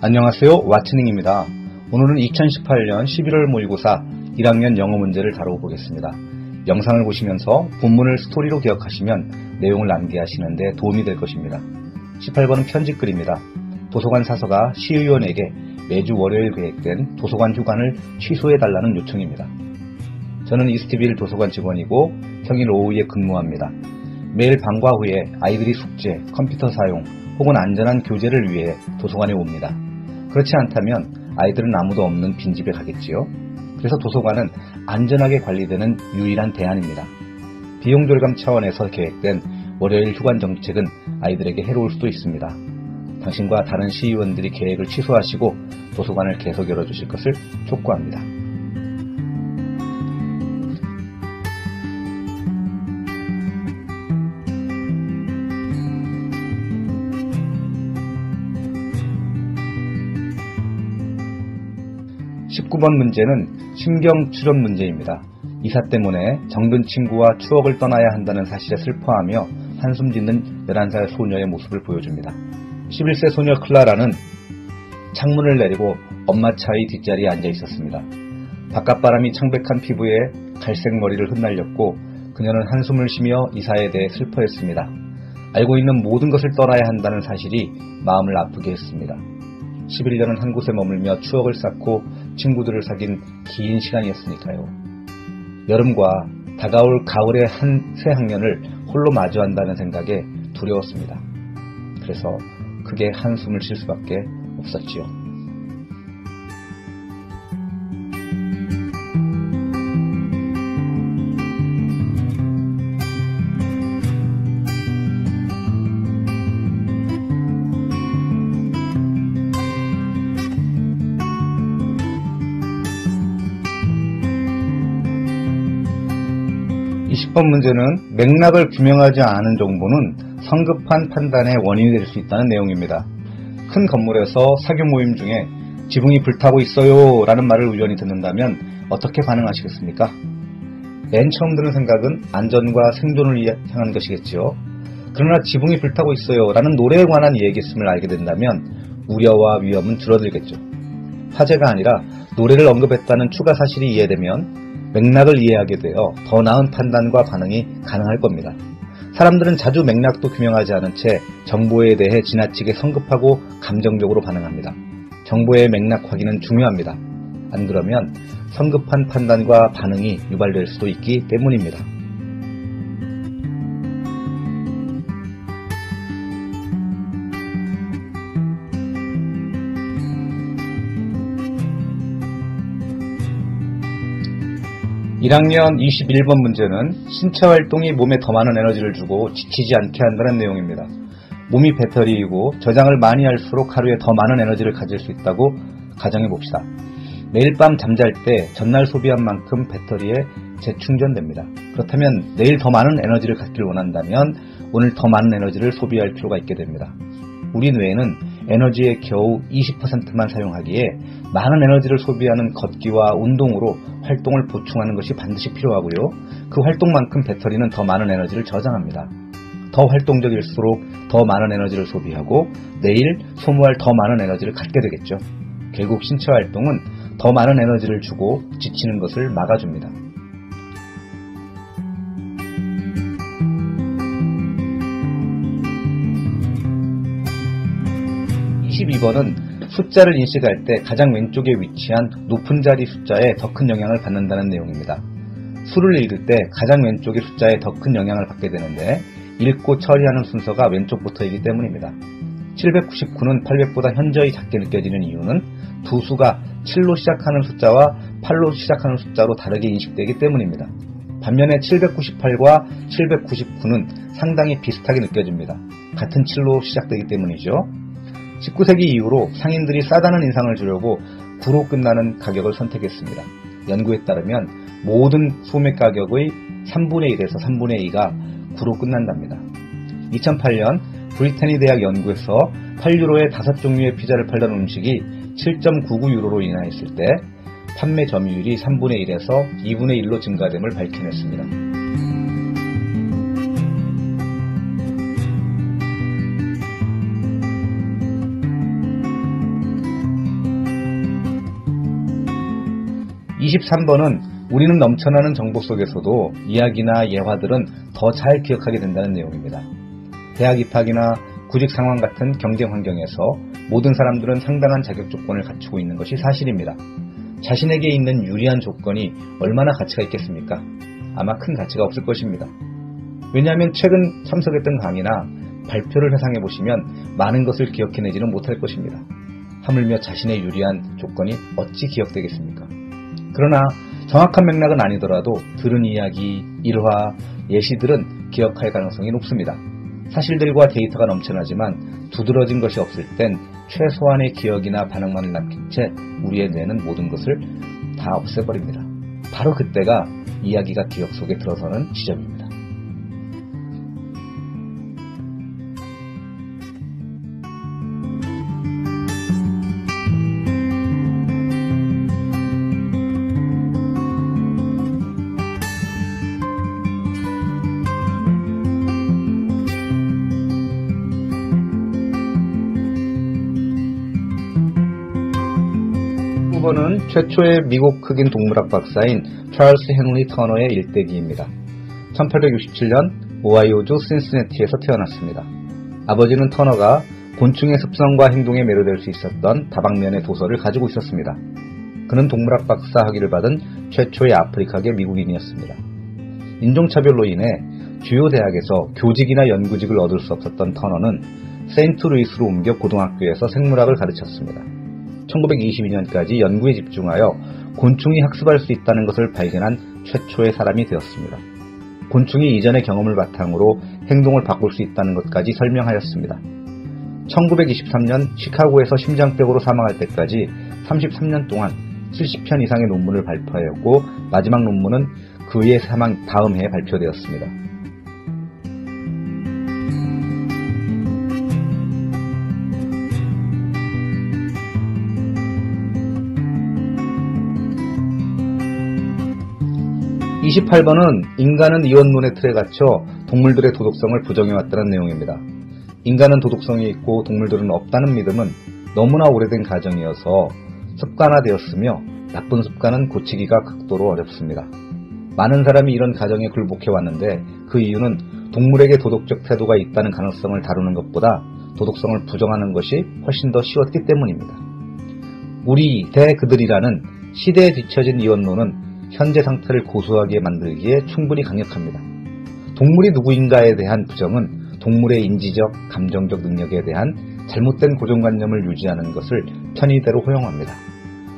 안녕하세요. 왓츠닝입니다. 오늘은 2018년 11월 모의고사 1학년 영어 문제를 다루어 보겠습니다. 영상을 보시면서 본문을 스토리로 기억하시면 내용을 암기하시는데 도움이 될 것입니다. 18번은 편집글입니다. 도서관 사서가 시의원에게 매주 월요일 계획된 도서관 휴관을 취소해달라는 요청입니다. 저는 이스트빌 도서관 직원이고 평일 오후에 근무합니다. 매일 방과 후에 아이들이 숙제, 컴퓨터 사용 혹은 안전한 교제를 위해 도서관에 옵니다. 그렇지 않다면 아이들은 아무도 없는 빈집에 가겠지요. 그래서 도서관은 안전하게 관리되는 유일한 대안입니다. 비용 절감 차원에서 계획된 월요일 휴관 정책은 아이들에게 해로울 수도 있습니다. 당신과 다른 시의원들이 계획을 취소하시고 도서관을 계속 열어주실 것을 촉구합니다. (19번) 문제는 심경 출연 문제입니다. 이사 때문에 정든 친구와 추억을 떠나야 한다는 사실에 슬퍼하며 한숨 짓는 11살 소녀의 모습을 보여줍니다. 11세 소녀 클라라는 창문을 내리고 엄마 차의 뒷자리에 앉아 있었습니다. 바깥바람이 창백한 피부에 갈색 머리를 흩날렸고 그녀는 한숨을 쉬며 이사에 대해 슬퍼했습니다. 알고 있는 모든 것을 떠나야 한다는 사실이 마음을 아프게 했습니다. 11년은 한 곳에 머물며 추억을 쌓고 친구들을 사귄 긴 시간이었으니까요. 여름과 다가올 가을의 한 새 학년을 홀로 마주한다는 생각에 두려웠습니다. 그래서 크게 한숨을 쉴 수밖에 없었지요. (20번) 문제는 맥락을 규명하지 않은 정보는 성급한 판단의 원인이 될 수 있다는 내용입니다. 큰 건물에서 사교 모임 중에 지붕이 불타고 있어요 라는 말을 우연히 듣는다면 어떻게 반응하시겠습니까? 맨 처음 드는 생각은 안전과 생존을 향한 것이겠지요. 그러나 지붕이 불타고 있어요 라는 노래에 관한 얘기였음을 알게 된다면 우려와 위험은 줄어들겠죠. 화제가 아니라 노래를 언급했다는 추가 사실이 이해되면 맥락을 이해하게 되어 더 나은 판단과 반응이 가능할 겁니다. 사람들은 자주 맥락도 규명하지 않은 채 정보에 대해 지나치게 성급하고 감정적으로 반응합니다. 정보의 맥락 확인은 중요합니다. 안 그러면 성급한 판단과 반응이 유발될 수도 있기 때문입니다. (1학년) 21번 문제는 신체 활동이 몸에 더 많은 에너지를 주고 지치지 않게 한다는 내용입니다. 몸이 배터리이고 저장을 많이 할수록 하루에 더 많은 에너지를 가질 수 있다고 가정해봅시다. 매일 밤 잠잘 때 전날 소비한 만큼 배터리에 재충전됩니다. 그렇다면 내일 더 많은 에너지를 갖기를 원한다면 오늘 더 많은 에너지를 소비할 필요가 있게 됩니다. 우리 뇌에는 에너지의 겨우 20%만 사용하기에 많은 에너지를 소비하는 걷기와 운동으로 활동을 보충하는 것이 반드시 필요하고요. 그 활동만큼 배터리는 더 많은 에너지를 저장합니다. 더 활동적일수록 더 많은 에너지를 소비하고 내일 소모할 더 많은 에너지를 갖게 되겠죠. 결국 신체 활동은 더 많은 에너지를 주고 지치는 것을 막아줍니다. 22번은 숫자를 인식할 때 가장 왼쪽에 위치한 높은 자리 숫자에 더 큰 영향을 받는다는 내용입니다. 수를 읽을 때 가장 왼쪽의 숫자에 더 큰 영향을 받게 되는데 읽고 처리하는 순서가 왼쪽부터이기 때문입니다. 799는 800보다 현저히 작게 느껴지는 이유는 두 수가 7로 시작하는 숫자와 8로 시작하는 숫자로 다르게 인식되기 때문입니다. 반면에 798과 799는 상당히 비슷하게 느껴집니다. 같은 7로 시작되기 때문이죠. 19세기 이후로 상인들이 싸다는 인상을 주려고 9로 끝나는 가격을 선택했습니다. 연구에 따르면 모든 소매 가격의 3분의 1에서 3분의 2가 9로 끝난답니다. 2008년 브리테니 대학 연구에서 8유로에 5종류의 피자를 팔던 음식이 7.99유로로 인하했을 때 판매 점유율이 3분의 1에서 2분의 1로 증가됨을 밝혀냈습니다. 23번은 우리는 넘쳐나는 정보 속에서도 이야기나 예화들은 더 잘 기억하게 된다는 내용입니다. 대학 입학이나 구직 상황 같은 경쟁 환경에서 모든 사람들은 상당한 자격 조건을 갖추고 있는 것이 사실입니다. 자신에게 있는 유리한 조건이 얼마나 가치가 있겠습니까? 아마 큰 가치가 없을 것입니다. 왜냐하면 최근 참석했던 강의나 발표를 회상해 보시면 많은 것을 기억해내지는 못할 것입니다. 하물며 자신의 유리한 조건이 어찌 기억되겠습니까? 그러나 정확한 맥락은 아니더라도 들은 이야기, 일화, 예시들은 기억할 가능성이 높습니다. 사실들과 데이터가 넘쳐나지만 두드러진 것이 없을 땐 최소한의 기억이나 반응만을 남긴 채 우리의 뇌는 모든 것을 다 없애버립니다. 바로 그때가 이야기가 기억 속에 들어서는 지점입니다. 번은 최초의 미국 흑인 동물학 박사인 찰스 헨리 터너의 일대기입니다. 1867년 오하이오주 신시내티에서 태어났습니다. 아버지는 터너가 곤충의 습성과 행동에 매료될 수 있었던 다방면의 도서를 가지고 있었습니다. 그는 동물학 박사 학위를 받은 최초의 아프리카계 미국인이었습니다. 인종차별로 인해 주요 대학에서 교직이나 연구직을 얻을 수 없었던 터너는 세인트루이스로 옮겨 고등학교에서 생물학을 가르쳤습니다. 1922년까지 연구에 집중하여 곤충이 학습할 수 있다는 것을 발견한 최초의 사람이 되었습니다. 곤충이 이전의 경험을 바탕으로 행동을 바꿀 수 있다는 것까지 설명하였습니다. 1923년 시카고에서 심장병으로 사망할 때까지 33년 동안 70편 이상의 논문을 발표하였고 마지막 논문은 그의 사망 다음 해에 발표되었습니다. 28번은 인간은 이원론의 틀에 갇혀 동물들의 도덕성을 부정해왔다는 내용입니다. 인간은 도덕성이 있고 동물들은 없다는 믿음은 너무나 오래된 가정이어서 습관화되었으며 나쁜 습관은 고치기가 극도로 어렵습니다. 많은 사람이 이런 가정에 굴복해왔는데 그 이유는 동물에게 도덕적 태도가 있다는 가능성을 다루는 것보다 도덕성을 부정하는 것이 훨씬 더 쉬웠기 때문입니다. 우리 대 그들이라는 시대에 뒤처진 이원론은 현재 상태를 고수하게 만들기에 충분히 강력합니다. 동물이 누구인가에 대한 부정은 동물의 인지적, 감정적 능력에 대한 잘못된 고정관념을 유지하는 것을 편의대로 허용합니다.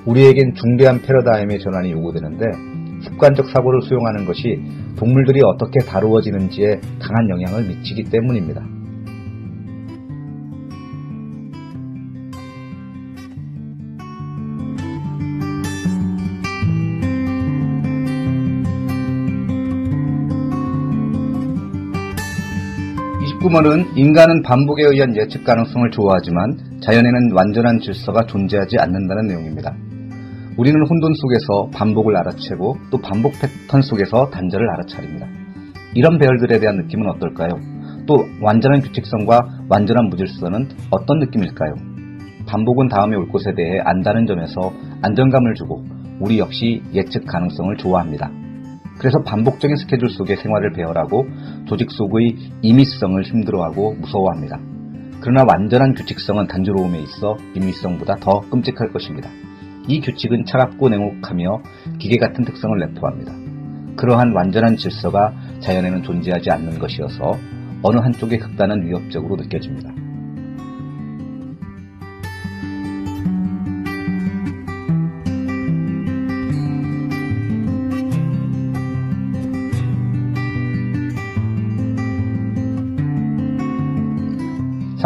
우리에겐 중대한 패러다임의 전환이 요구되는데 습관적 사고를 수용하는 것이 동물들이 어떻게 다루어지는지에 강한 영향을 미치기 때문입니다. 구먼은 인간은 반복에 의한 예측 가능성을 좋아하지만 자연에는 완전한 질서가 존재하지 않는다는 내용입니다. 우리는 혼돈 속에서 반복을 알아채고 또 반복 패턴 속에서 단절을 알아차립니다. 이런 배열들에 대한 느낌은 어떨까요? 또 완전한 규칙성과 완전한 무질서는 어떤 느낌일까요? 반복은 다음에 올 것에 대해 안다는 점에서 안정감을 주고 우리 역시 예측 가능성을 좋아합니다. 그래서 반복적인 스케줄 속의 생활을 배열하고 조직 속의 임의성을 힘들어하고 무서워합니다. 그러나 완전한 규칙성은 단조로움에 있어 임의성보다 더 끔찍할 것입니다. 이 규칙은 차갑고 냉혹하며 기계 같은 특성을 내포합니다. 그러한 완전한 질서가 자연에는 존재하지 않는 것이어서 어느 한쪽의 극단은 위협적으로 느껴집니다.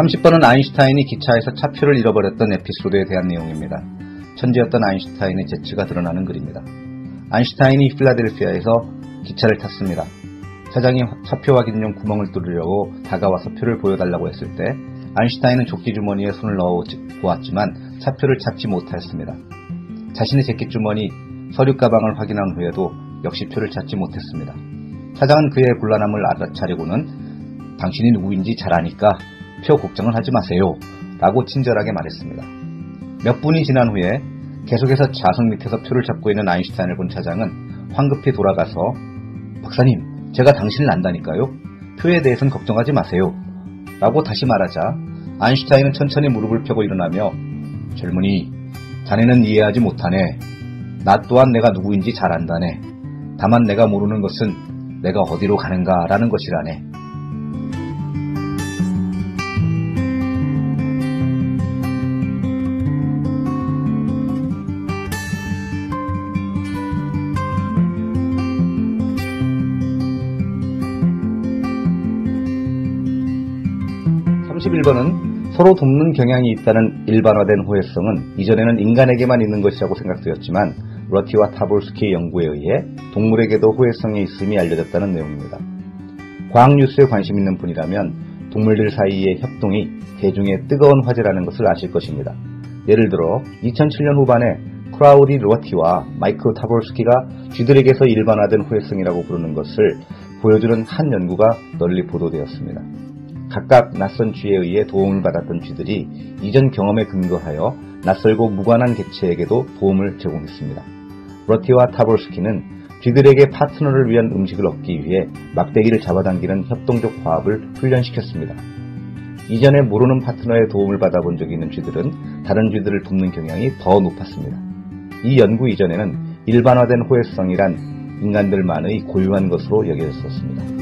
(30번은) 아인슈타인이 기차에서 차표를 잃어버렸던 에피소드에 대한 내용입니다. 천재였던 아인슈타인의 재치가 드러나는 글입니다. 아인슈타인이 필라델피아에서 기차를 탔습니다. 차장이 차표 확인용 구멍을 뚫으려고 다가와서 표를 보여달라고 했을 때 아인슈타인은 조끼주머니에 손을 넣어 보았지만 차표를 찾지 못하였습니다. 자신의 재킷주머니 서류 가방을 확인한 후에도 역시 표를 찾지 못했습니다. 차장은 그의 곤란함을 알아차리고는 당신이 누구인지 잘 아니까 표 걱정을 하지 마세요 라고 친절하게 말했습니다. 몇 분이 지난 후에 계속해서 좌석 밑에서 표를 잡고 있는 아인슈타인을 본 차장은 황급히 돌아가서 박사님, 제가 당신을 안다니까요. 표에 대해서는 걱정하지 마세요. 라고 다시 말하자 아인슈타인은 천천히 무릎을 펴고 일어나며 젊은이, 자네는 이해하지 못하네. 나 또한 내가 누구인지 잘 안다네. 다만 내가 모르는 것은 내가 어디로 가는가라는 것이라네. (31번은) 서로 돕는 경향이 있다는 일반화된 호혜성은 이전에는 인간에게만 있는 것이라고 생각되었지만 러티와 타볼스키의 연구에 의해 동물에게도 호혜성이 있음이 알려졌다는 내용입니다. 과학 뉴스에 관심 있는 분이라면 동물들 사이의 협동이 대중의 뜨거운 화제라는 것을 아실 것입니다. 예를 들어 2007년 후반에 크라우디 러티와 마이크 타볼스키가 쥐들에게서 일반화된 호혜성이라고 부르는 것을 보여주는 한 연구가 널리 보도되었습니다. 각각 낯선 쥐에 의해 도움을 받았던 쥐들이 이전 경험에 근거하여 낯설고 무관한 개체에게도 도움을 제공했습니다. 러티와 타볼스키는 쥐들에게 파트너를 위한 음식을 얻기 위해 막대기를 잡아당기는 협동적 화합을 훈련시켰습니다. 이전에 모르는 파트너의 도움을 받아본 적이 있는 쥐들은 다른 쥐들을 돕는 경향이 더 높았습니다. 이 연구 이전에는 일반화된 호혜성이란 인간들만의 고유한 것으로 여겨졌었습니다.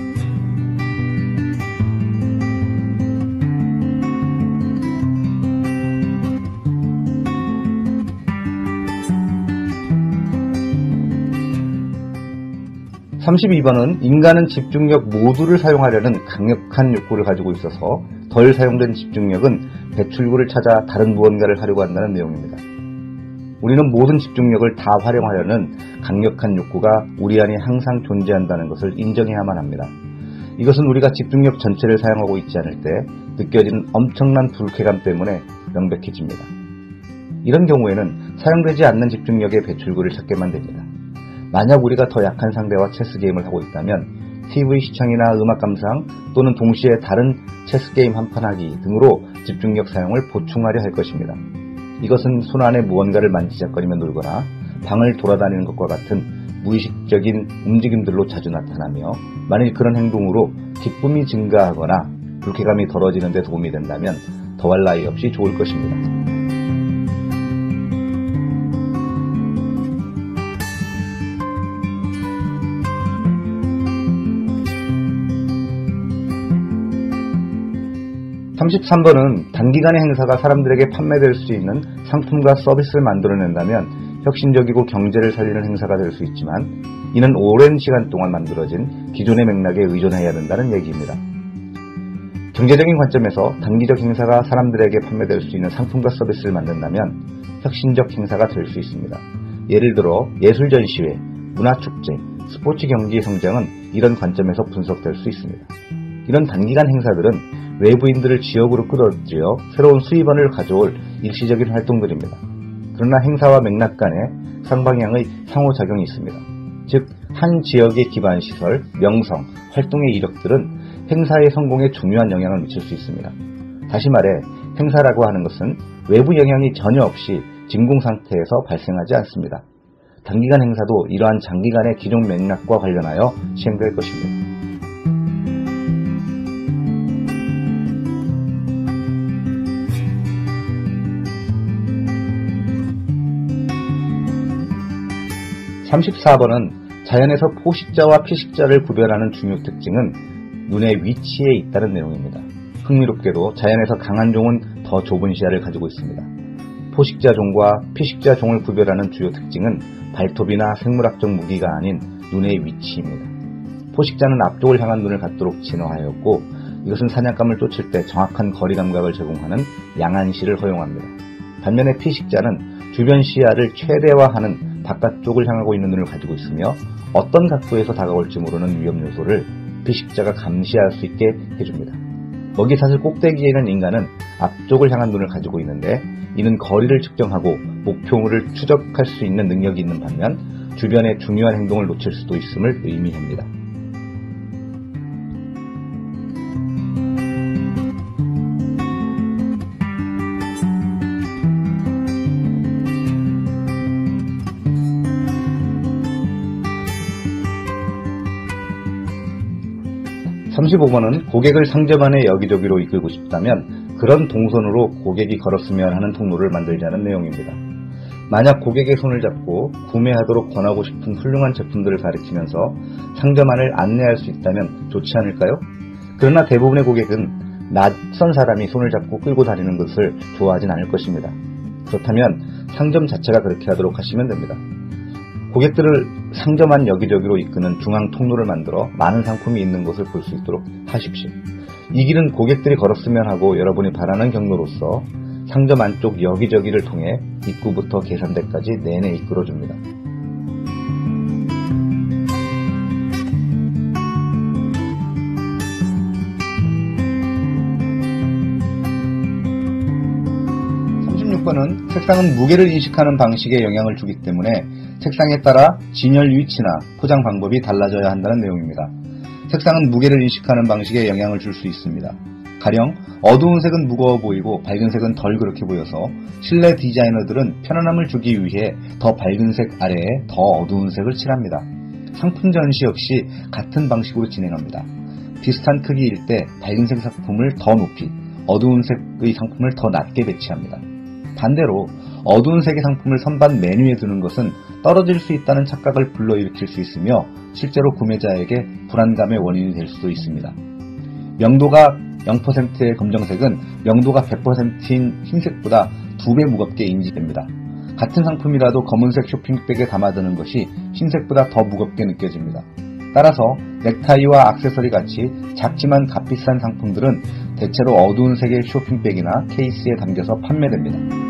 (32번은) 인간은 집중력 모두를 사용하려는 강력한 욕구를 가지고 있어서 덜 사용된 집중력은 배출구를 찾아 다른 무언가를 하려고 한다는 내용입니다. 우리는 모든 집중력을 다 활용하려는 강력한 욕구가 우리 안에 항상 존재한다는 것을 인정해야만 합니다. 이것은 우리가 집중력 전체를 사용하고 있지 않을 때 느껴지는 엄청난 불쾌감 때문에 명백해집니다. 이런 경우에는 사용되지 않는 집중력의 배출구를 찾게만 됩니다. 만약 우리가 더 약한 상대와 체스 게임을 하고 있다면 TV 시청이나 음악 감상 또는 동시에 다른 체스 게임 한판 하기 등으로 집중력 사용을 보충하려 할 것입니다. 이것은 손 안에 무언가를 만지작거리며 놀거나 방을 돌아다니는 것과 같은 무의식적인 움직임들로 자주 나타나며 만일 그런 행동으로 기쁨이 증가하거나 불쾌감이 덜어지는 데 도움이 된다면 더할 나위 없이 좋을 것입니다. (33번은) 단기간의 행사가 사람들에게 판매될 수 있는 상품과 서비스를 만들어낸다면 혁신적이고 경제를 살리는 행사가 될 수 있지만 이는 오랜 시간 동안 만들어진 기존의 맥락에 의존해야 된다는 얘기입니다. 경제적인 관점에서 단기적 행사가 사람들에게 판매될 수 있는 상품과 서비스를 만든다면 혁신적 행사가 될 수 있습니다. 예를 들어 예술 전시회, 문화축제, 스포츠 경기의 성장은 이런 관점에서 분석될 수 있습니다. 이런 단기간 행사들은 외부인들을 지역으로 끌어들여 새로운 수입원을 가져올 일시적인 활동들입니다. 그러나 행사와 맥락 간에 쌍방향의 상호작용이 있습니다. 즉, 한 지역의 기반시설, 명성, 활동의 이력들은 행사의 성공에 중요한 영향을 미칠 수 있습니다. 다시 말해 행사라고 하는 것은 외부 영향이 전혀 없이 진공 상태에서 발생하지 않습니다. 단기간 행사도 이러한 장기간의 기존 맥락과 관련하여 시행될 것입니다. (34번은) 자연에서 포식자와 피식자를 구별하는 중요 특징은 눈의 위치에 있다는 내용입니다. 흥미롭게도 자연에서 강한 종은 더 좁은 시야를 가지고 있습니다. 포식자 종과 피식자 종을 구별하는 주요 특징은 발톱이나 생물학적 무기가 아닌 눈의 위치입니다. 포식자는 앞쪽을 향한 눈을 갖도록 진화하였고 이것은 사냥감을 쫓을 때 정확한 거리 감각을 제공하는 양안시를 허용합니다. 반면에 피식자는 주변 시야를 최대화하는 바깥쪽을 향하고 있는 눈을 가지고 있으며 어떤 각도에서 다가올지 모르는 위험 요소를 피식자가 감시할 수 있게 해줍니다. 먹이사슬 꼭대기에 있는 인간은 앞쪽을 향한 눈을 가지고 있는데 이는 거리를 측정하고 목표물을 추적할 수 있는 능력이 있는 반면 주변의 중요한 행동을 놓칠 수도 있음을 의미합니다. 35번은 고객을 상점 안에 여기저기로 이끌고 싶다면 그런 동선으로 고객이 걸었으면 하는 통로를 만들자는 내용입니다. 만약 고객의 손을 잡고 구매하도록 권하고 싶은 훌륭한 제품들을 가리키면서 상점 안을 안내할 수 있다면 좋지 않을까요? 그러나 대부분의 고객은 낯선 사람이 손을 잡고 끌고 다니는 것을 좋아하진 않을 것입니다. 그렇다면 상점 자체가 그렇게 하도록 하시면 됩니다. 고객들을 상점 안 여기저기로 이끄는 중앙 통로를 만들어 많은 상품이 있는 곳을 볼 수 있도록 하십시오. 이 길은 고객들이 걸었으면 하고 여러분이 바라는 경로로서 상점 안쪽 여기저기를 통해 입구부터 계산대까지 내내 이끌어줍니다. 은 색상은 무게를 인식하는 방식에 영향을 주기 때문에 색상에 따라 진열 위치나 포장 방법이 달라져야 한다는 내용입니다. 색상은 무게를 인식하는 방식에 영향을 줄 수 있습니다. 가령 어두운 색은 무거워 보이고 밝은 색은 덜 그렇게 보여서 실내 디자이너들은 편안함을 주기 위해 더 밝은 색 아래에 더 어두운 색을 칠합니다. 상품 전시 역시 같은 방식으로 진행합니다. 비슷한 크기일 때 밝은색 상품을 더 높이, 어두운 색의 상품을 더 낮게 배치합니다. 반대로 어두운 색의 상품을 선반 메뉴에 두는 것은 떨어질 수 있다는 착각을 불러일으킬 수 있으며 실제로 구매자에게 불안감의 원인이 될 수도 있습니다. 명도가 0%의 검정색은 명도가 100%인 흰색보다 2배 무겁게 인지됩니다. 같은 상품이라도 검은색 쇼핑백에 담아두는 것이 흰색보다 더 무겁게 느껴집니다. 따라서 넥타이와 액세서리 같이 작지만 값비싼 상품들은 대체로 어두운 색의 쇼핑백이나 케이스에 담겨서 판매됩니다.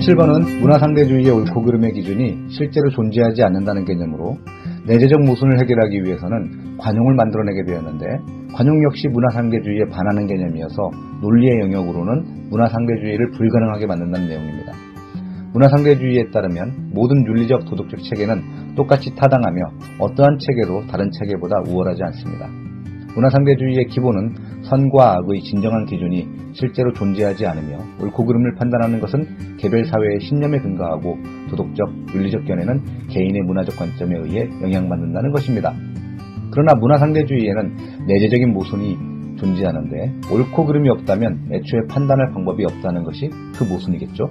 37번은 문화상대주의의 옳고 그름의 기준이 실제로 존재하지 않는다는 개념으로 내재적 모순을 해결하기 위해서는 관용을 만들어내게 되었는데 관용 역시 문화상대주의에 반하는 개념이어서 논리의 영역으로는 문화상대주의를 불가능하게 만든다는 내용입니다. 문화상대주의에 따르면 모든 윤리적 도덕적 체계는 똑같이 타당하며 어떠한 체계도 다른 체계보다 우월하지 않습니다. 문화상대주의의 기본은 선과 악의 진정한 기준이 실제로 존재하지 않으며 옳고 그름을 판단하는 것은 개별 사회의 신념에 근거하고 도덕적, 윤리적 견해는 개인의 문화적 관점에 의해 영향받는다는 것입니다. 그러나 문화상대주의에는 내재적인 모순이 존재하는데 옳고 그름이 없다면 애초에 판단할 방법이 없다는 것이 그 모순이겠죠.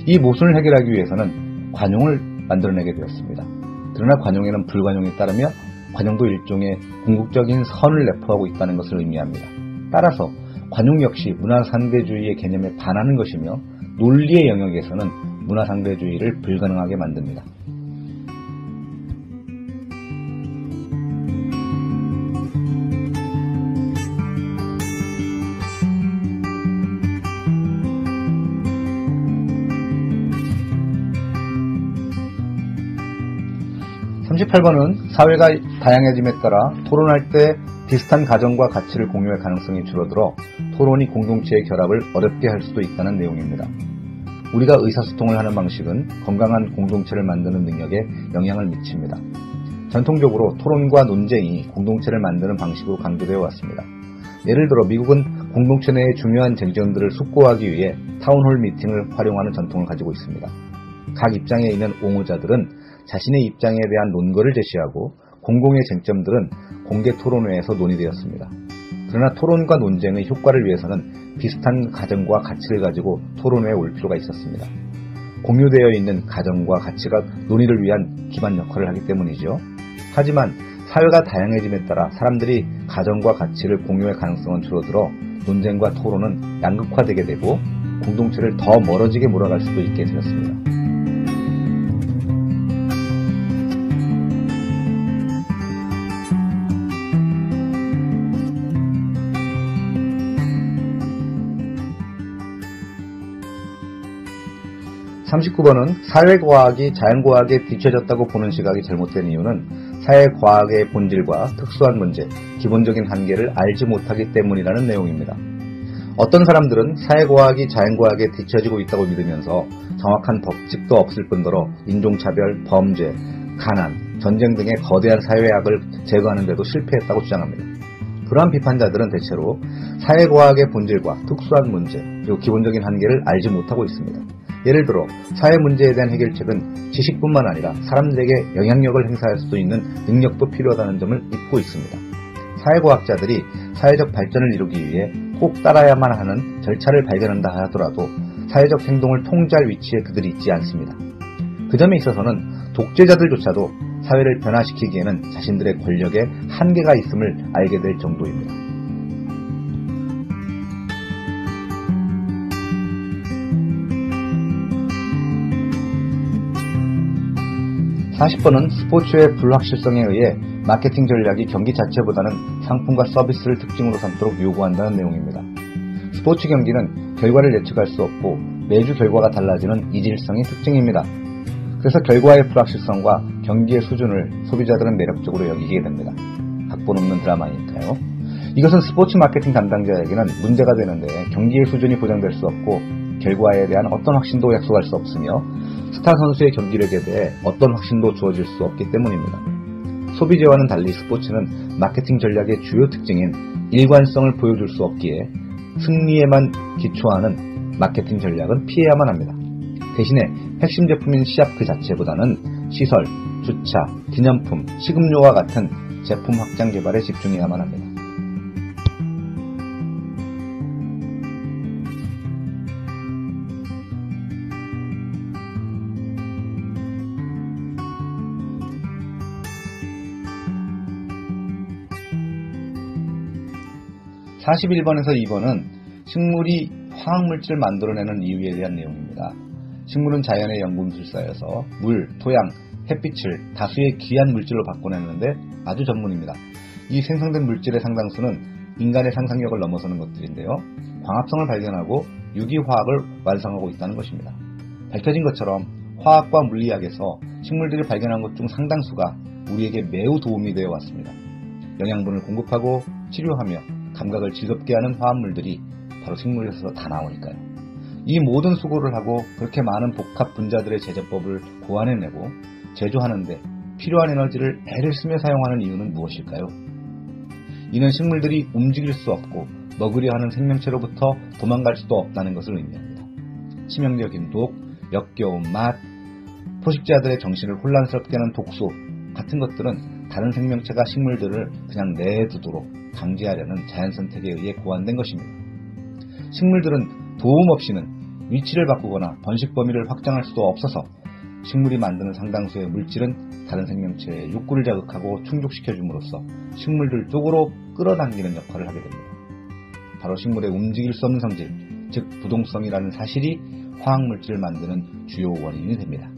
이 모순을 해결하기 위해서는 관용을 만들어내게 되었습니다. 그러나 관용에는 불관용이 따르며 관용도 일종의 궁극적인 선을 내포하고 있다는 것을 의미합니다. 따라서 관용 역시 문화상대주의의 개념에 반하는 것이며 논리의 영역에서는 문화상대주의를 불가능하게 만듭니다. 38번은 사회가 다양해짐에 따라 토론할 때 비슷한 가정과 가치를 공유할 가능성이 줄어들어 토론이 공동체의 결합을 어렵게 할 수도 있다는 내용입니다. 우리가 의사소통을 하는 방식은 건강한 공동체를 만드는 능력에 영향을 미칩니다. 전통적으로 토론과 논쟁이 공동체를 만드는 방식으로 강조되어 왔습니다. 예를 들어 미국은 공동체 내의 중요한 쟁점들을 숙고하기 위해 타운홀 미팅을 활용하는 전통을 가지고 있습니다. 각 입장에 있는 옹호자들은 자신의 입장에 대한 논거를 제시하고 공공의 쟁점들은 공개 토론회에서 논의되었습니다. 그러나 토론과 논쟁의 효과를 위해서는 비슷한 가정과 가치를 가지고 토론회에 올 필요가 있었습니다. 공유되어 있는 가정과 가치가 논의를 위한 기반 역할을 하기 때문이죠. 하지만 사회가 다양해짐에 따라 사람들이 가정과 가치를 공유할 가능성은 줄어들어 논쟁과 토론은 양극화되게 되고 공동체를 더 멀어지게 몰아갈 수도 있게 되었습니다. 39번은 사회과학이 자연과학에 뒤처졌다고 보는 시각이 잘못된 이유는 사회과학의 본질과 특수한 문제, 기본적인 한계를 알지 못하기 때문이라는 내용입니다. 어떤 사람들은 사회과학이 자연과학에 뒤처지고 있다고 믿으면서 정확한 법칙도 없을 뿐더러 인종차별, 범죄, 가난, 전쟁 등의 거대한 사회악을 제거하는 데도 실패했다고 주장합니다. 그러한 비판자들은 대체로 사회과학의 본질과 특수한 문제, 그리고 기본적인 한계를 알지 못하고 있습니다. 예를 들어 사회 문제에 대한 해결책은 지식뿐만 아니라 사람들에게 영향력을 행사할 수 있는 능력도 필요하다는 점을 잊고 있습니다. 사회과학자들이 사회적 발전을 이루기 위해 꼭 따라야만 하는 절차를 발견한다 하더라도 사회적 행동을 통제할 위치에 그들이 있지 않습니다. 그 점에 있어서는 독재자들조차도 사회를 변화시키기에는 자신들의 권력에 한계가 있음을 알게 될 정도입니다. (40번은) 스포츠의 불확실성에 의해 마케팅 전략이 경기 자체보다는 상품과 서비스를 특징으로 삼도록 요구한다는 내용입니다. 스포츠 경기는 결과를 예측할 수 없고 매주 결과가 달라지는 이질성이 특징입니다. 그래서 결과의 불확실성과 경기의 수준을 소비자들은 매력적으로 여기게 됩니다. 각본 없는 드라마니까요. 이것은 스포츠 마케팅 담당자에게는 문제가 되는데 경기의 수준이 보장될 수 없고 결과에 대한 어떤 확신도 약속할 수 없으며 스타 선수의 경기력에 대해 어떤 확신도 주어질 수 없기 때문입니다. 소비재와는 달리 스포츠는 마케팅 전략의 주요 특징인 일관성을 보여줄 수 없기에 승리에만 기초하는 마케팅 전략은 피해야만 합니다. 대신에 핵심 제품인 시합 그 자체보다는 시설, 주차, 기념품, 식음료와 같은 제품 확장 개발에 집중해야만 합니다. (41번에서) 2번은 식물이 화학물질을 만들어내는 이유에 대한 내용입니다. 식물은 자연의 연금술사여서 물, 토양, 햇빛을 다수의 귀한 물질로 바꿔내는데 아주 전문입니다. 이 생성된 물질의 상당수는 인간의 상상력을 넘어서는 것들인데요. 광합성을 발견하고 유기화학을 완성하고 있다는 것입니다. 밝혀진 것처럼 화학과 물리학에서 식물들이 발견한 것 중 상당수가 우리에게 매우 도움이 되어 왔습니다. 영양분을 공급하고 치료하며 감각을 즐겁게 하는 화합물들이 바로 식물에서 다 나오니까요. 이 모든 수고를 하고 그렇게 많은 복합 분자들의 제조법을 고안해내고 제조하는데 필요한 에너지를 애를 쓰며 사용하는 이유는 무엇일까요? 이는 식물들이 움직일 수 없고 먹으려 하는 생명체로부터 도망갈 수도 없다는 것을 의미합니다. 치명적인 독, 역겨운 맛, 포식자들의 정신을 혼란스럽게 하는 독소 같은 것들은 다른 생명체가 식물들을 그냥 내두도록 강제하려는 자연선택에 의해 고안된 것입니다. 식물들은 도움 없이는 위치를 바꾸거나 번식 범위를 확장할 수도 없어서 식물이 만드는 상당수의 물질은 다른 생명체의 욕구를 자극하고 충족시켜줌으로써 식물들 쪽으로 끌어당기는 역할을 하게 됩니다. 바로 식물의 움직일 수 없는 성질, 즉 부동성이라는 사실이 화학물질을 만드는 주요 원인이 됩니다.